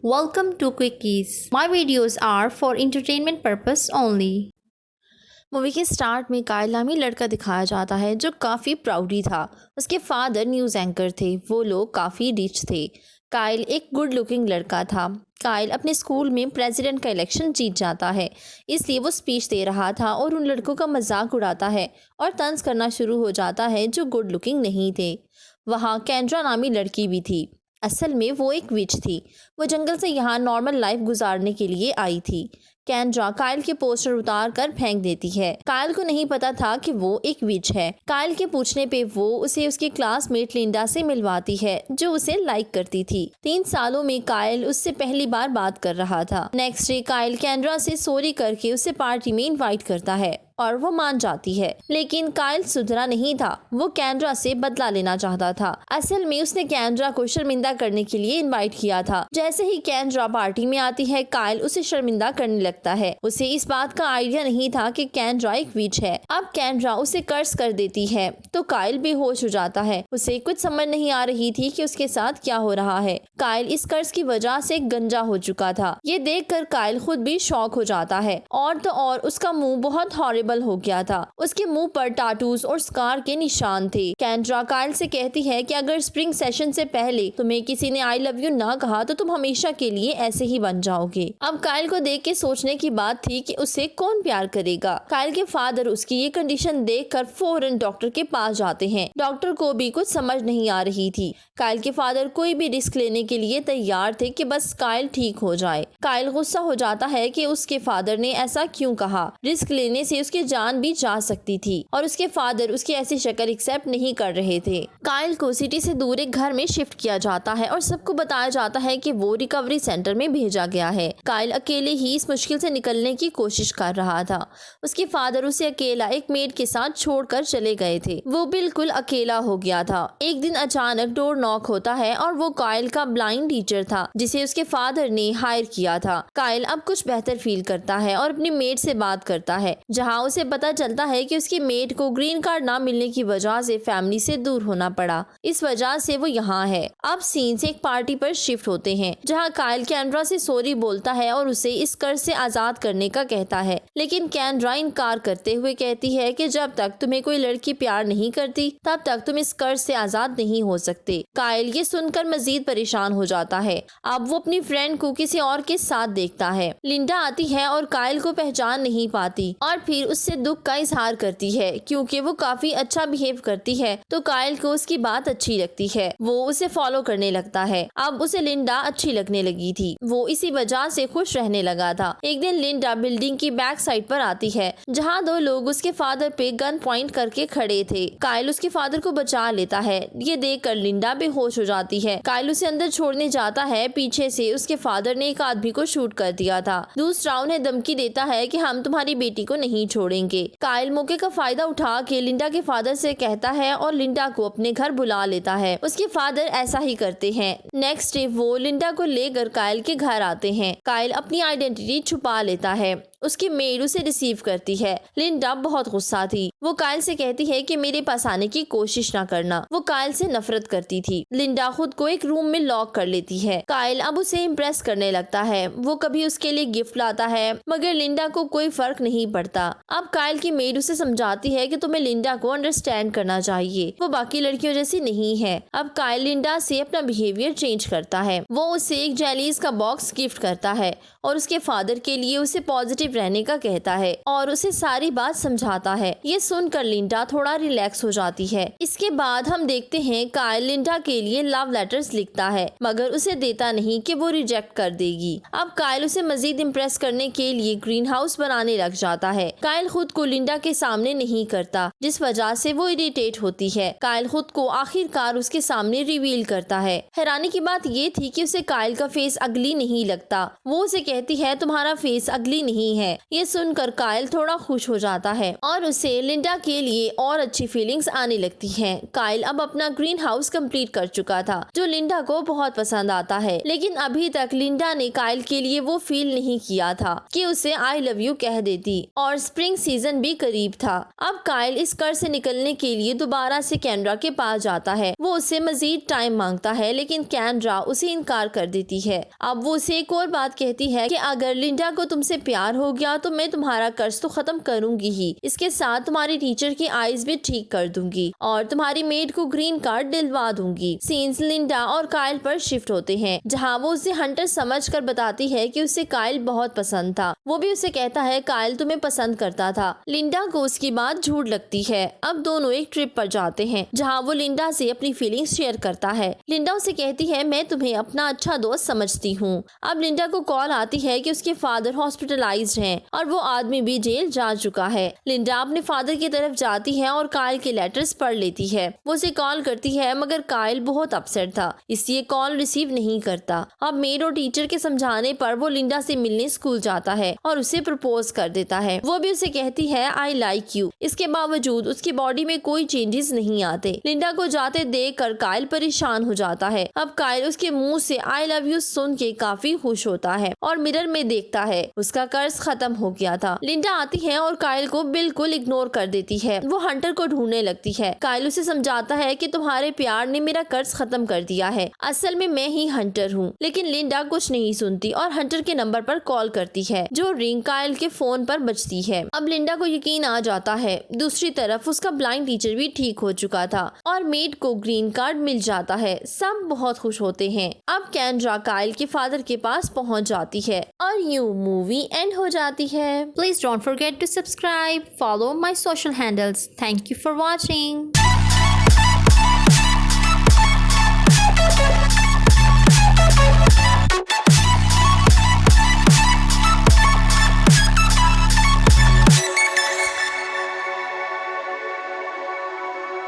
Welcome to Quickies. My videos are for entertainment purpose only. Movie के start में कायल नामी लड़का दिखाया जाता है जो काफ़ी प्राउडी था। उसके फादर न्यूज़ एंकर थे। वो लोग काफ़ी रिच थे। कायल एक गुड लुकिंग लड़का था। कायल अपने स्कूल में प्रेसिडेंट का इलेक्शन जीत जाता है, इसलिए वो स्पीच दे रहा था और उन लड़कों का मजाक उड़ाता है और तंज करना शुरू हो जाता है जो गुड लुकिंग नहीं थे। वहाँ केंड्रा नामी लड़की भी थी। असल में वो एक विच थी। वो जंगल से यहाँ नॉर्मल लाइफ गुजारने के लिए आई थी। केंड्रा कायल के पोस्टर उतार कर फेंक देती है। कायल को नहीं पता था कि वो एक विच है। कायल के पूछने पे वो उसे उसकी क्लासमेट लिंडा से मिलवाती है जो उसे लाइक करती थी। 3 सालों में कायल उससे पहली बार बात कर रहा था। नेक्स्ट डे कायल केंड्रा से सॉरी करके उसे पार्टी में इनवाइट करता है और वो मान जाती है, लेकिन कायल सुधरा नहीं था। वो केंड्रा से बदला लेना चाहता था। असल में उसने केंड्रा को शर्मिंदा करने के लिए इनवाइट किया था। जैसे ही केंड्रा पार्टी में आती है, कायल उसे शर्मिंदा करने लगता है। उसे इस बात का आइडिया नहीं था कि केंड्रा एक विच है। अब केंड्रा उसे कर्स कर देती है तो कायल बेहोश हो जाता है। उसे कुछ समझ नहीं आ रही थी कि उसके साथ क्या हो रहा है। कायल इस कर्स की वजह से गंजा हो चुका था। ये देखकर कायल खुद भी शॉक हो जाता है। और तो और उसका मुंह बहुत हॉरिबल हो गया था। उसके मुंह पर टाटूज और स्कार के निशान थे। केंड्रा कायल से कहती है कि अगर स्प्रिंग सेशन से पहले तुम्हें किसी ने आई लव यू ना कहा तो तुम हमेशा के लिए ऐसे ही बन जाओगे। अब कायल को देख के सोचने की बात थी कि उसे कौन प्यार करेगा। कायल के फादर उसकी ये कंडीशन देखकर फौरन डॉक्टर के पास जाते हैं। डॉक्टर को भी कुछ समझ नहीं आ रही थी। कायल के फादर कोई भी रिस्क लेने के लिए तैयार थे कि बस कायल ठीक हो जाए। कायल गुस्सा हो जाता है कि उसके फादर ने ऐसा क्यों कहा। रिस्क लेने से उसकी जान भी जा सकती थी और उसके फादर उसकी ऐसी शक्ल एक्सेप्ट नहीं कर रहे थे। कायल को सिटी से दूर एक घर में शिफ्ट किया जाता है और सबको बताया जाता है कि वो रिकवरी सेंटर में भेजा गया है। कायल अकेले ही इस मुश्किल से निकलने की कोशिश कर रहा था। उसके फादर उसे अकेला एक मेड के साथ छोड़कर चले गए थे। वो बिल्कुल अकेला हो गया था। एक दिन अचानक डोर नॉक होता है और वो कायल का ब्लाइंड टीचर था जिसे उसके फादर ने हायर किया था। कायल अब कुछ बेहतर फील करता है और अपनी मेड से बात करता है, जहाँ उसे पता चलता है कि उसकी मेड को ग्रीन कार्ड ना मिलने की वजह से फैमिली से दूर होना पड़ा। इस वजह से वो यहाँ है। अब सीन से एक पार्टी पर शिफ्ट होते हैं जहाँ कायल केंड्रा से सॉरी बोलता है और उसे इस कर्ज से आजाद करने का कहता है, लेकिन केंड्रा इनकार करते हुए कहती है कि जब तक तुम्हें कोई लड़की प्यार नहीं करती तब तक तुम इस कर्ज से आजाद नहीं हो सकते। कायल ये सुनकर मजीद परेशान हो जाता है। अब वो अपनी फ्रेंड को किसी और के साथ देखता है। लिंडा आती है और कायल को पहचान नहीं पाती और फिर उससे दुख का इजहार करती है क्योंकि वो काफी अच्छा बिहेव करती है तो कायल को उसकी बात अच्छी लगती है। वो उसे फॉलो करने लगता है। अब उसे लिंडा अच्छी लगने लगी थी। वो इसी वजह से खुश रहने लगा था। एक दिन लिंडा बिल्डिंग की बैक साइड पर आती है जहाँ 2 लोग उसके फादर पे गन पॉइंट करके खड़े थे। कायल उसके फादर को बचा लेता है। ये देखकर लिंडा बेहोश हो जाती है। कायल उसे अंदर छोड़ने जाता है। पीछे से उसके फादर ने एक आदमी को शूट कर दिया था। दूसरा उन्हें धमकी देता है कि हम तुम्हारी बेटी को नहीं छोड़ेंगे। कायल मौके का फायदा उठा के लिंडा के फादर से कहता है और लिंडा को अपने घर बुला लेता है। उसके फादर ऐसा ही करते हैं। नेक्स्ट डे वो लिंडा को लेकर कायल के घर आते हैं। कायल अपनी आइडेंटिटी छुपा लेता है। उसकी मेड उसे रिसीव करती है। लिंडा बहुत गुस्सा थी। वो कायल से कहती है कि मेरे पास आने की कोशिश ना करना। वो कायल से नफरत करती थी। लिंडा खुद को एक रूम में लॉक कर लेती है। कायल अब उसे इम्प्रेस करने लगता है। वो कभी उसके लिए गिफ्ट लाता है मगर लिंडा को कोई फर्क नहीं पड़ता। अब कायल की मेड उसे समझाती है कि तुम्हें लिंडा को अंडरस्टैंड करना चाहिए, वो बाकी लड़कियों जैसी नहीं है। अब कायल लिंडा से अपना बिहेवियर चेंज करता है। वो उसे एक जेलीज का बॉक्स गिफ्ट करता है और उसके फादर के लिए उसे पॉजिटिव रहने का कहता है और उसे सारी बात समझाता है। ये सुनकर लिंडा थोड़ा रिलैक्स हो जाती है। इसके बाद हम देखते हैं कायल लिंडा के लिए लव लेटर्स लिखता है मगर उसे देता नहीं कि वो रिजेक्ट कर देगी। अब कायल उसे मजीद इम्प्रेस करने के लिए ग्रीन हाउस बनाने लग जाता है। कायल खुद को लिंडा के सामने नहीं करता जिस वजह से वो इरिटेट होती है। कायल खुद को आखिरकार उसके सामने रिवील करता है। हैरानी की बात ये थी कि उसे कायल का फेस अगली नहीं लगता। वो उसे कहती है तुम्हारा फेस अगली नहीं है, हैं। ये सुनकर काइल थोड़ा खुश हो जाता है और उसे लिंडा के लिए और अच्छी फीलिंग्स आने लगती हैं। काइल अब अपना ग्रीन हाउस कंप्लीट कर चुका था जो लिंडा को बहुत पसंद आता है, लेकिन अभी तक लिंडा ने काइल के लिए वो फील नहीं किया था कि उसे आई लव यू कह देती, और स्प्रिंग सीजन भी करीब था। अब काइल इस कर्ज से निकलने के लिए दोबारा से कैंड्रा के पास जाता है। वो उससे मजीद टाइम मांगता है, लेकिन कैंड्रा उसे इनकार कर देती है। अब वो उसे एक और बात कहती है कि अगर लिंडा को तुमसे प्यार हो गया तो मैं तुम्हारा कर्ज तो खत्म करूंगी ही, इसके साथ तुम्हारी टीचर की आईज भी ठीक कर दूंगी और तुम्हारी मेड को ग्रीन कार्ड दिलवा दूंगी। सीन्स लिंडा और काइल पर शिफ्ट होते हैं, जहाँ वो उसे हंटर समझकर बताती है कि उसे काइल बहुत पसंद था। वो भी उसे कहता है काइल तुम्हें पसंद करता था। लिंडा को उसकी बात झूठ लगती है। अब दोनों एक ट्रिप पर जाते हैं, जहाँ वो लिंडा से अपनी फीलिंग्स शेयर करता है। लिंडा उसे कहती है मैं तुम्हें अपना अच्छा दोस्त समझती हूँ। अब लिंडा को कॉल आती है कि उसके फादर हॉस्पिटलाइज्ड हैं और वो आदमी भी जेल जा चुका है। लिंडा अपने फादर की तरफ जाती है और काइल के लेटर्स पढ़ लेती है। वो उसे कॉल करती है, मगर काइल बहुत अपसेट था, इसलिए कॉल रिसीव नहीं करता। अब मेड और टीचर के समझाने पर वो लिंडा से मिलने स्कूल जाता है और उसे प्रपोज कर देता है। वो भी उसे कहती है आई लाइक यू। इसके बावजूद उसकी बॉडी में कोई चेंजेस नहीं आते। लिंडा को जाते देख कर काइल परेशान हो जाता है। अब काइल उसके मुंह से आई लव यू सुन के काफी खुश होता है और मिरर में देखता है उसका कर्ज खत्म हो गया था। लिंडा आती है और काइल को बिल्कुल इग्नोर कर देती है। वो हंटर को ढूंढने लगती है। काइल उसे समझाता है कि तुम्हारे प्यार ने मेरा कर्ज खत्म कर दिया है, असल में मैं ही हंटर हूँ। लेकिन लिंडा कुछ नहीं सुनती और हंटर के नंबर पर कॉल करती है, जो रिंग काइल के फोन पर बजती है। अब लिंडा को यकीन आ जाता है दूसरी तरफ उसका ब्लाइंड टीचर भी ठीक हो चुका था और मेड को ग्रीन कार्ड मिल जाता है। सब बहुत खुश होते हैं। अब कैंड्रा काइल के फादर के पास पहुंच जाती है और यूं मूवी एंड हो जाती है। Please don't forget to subscribe, follow my social handles. Thank you for watching.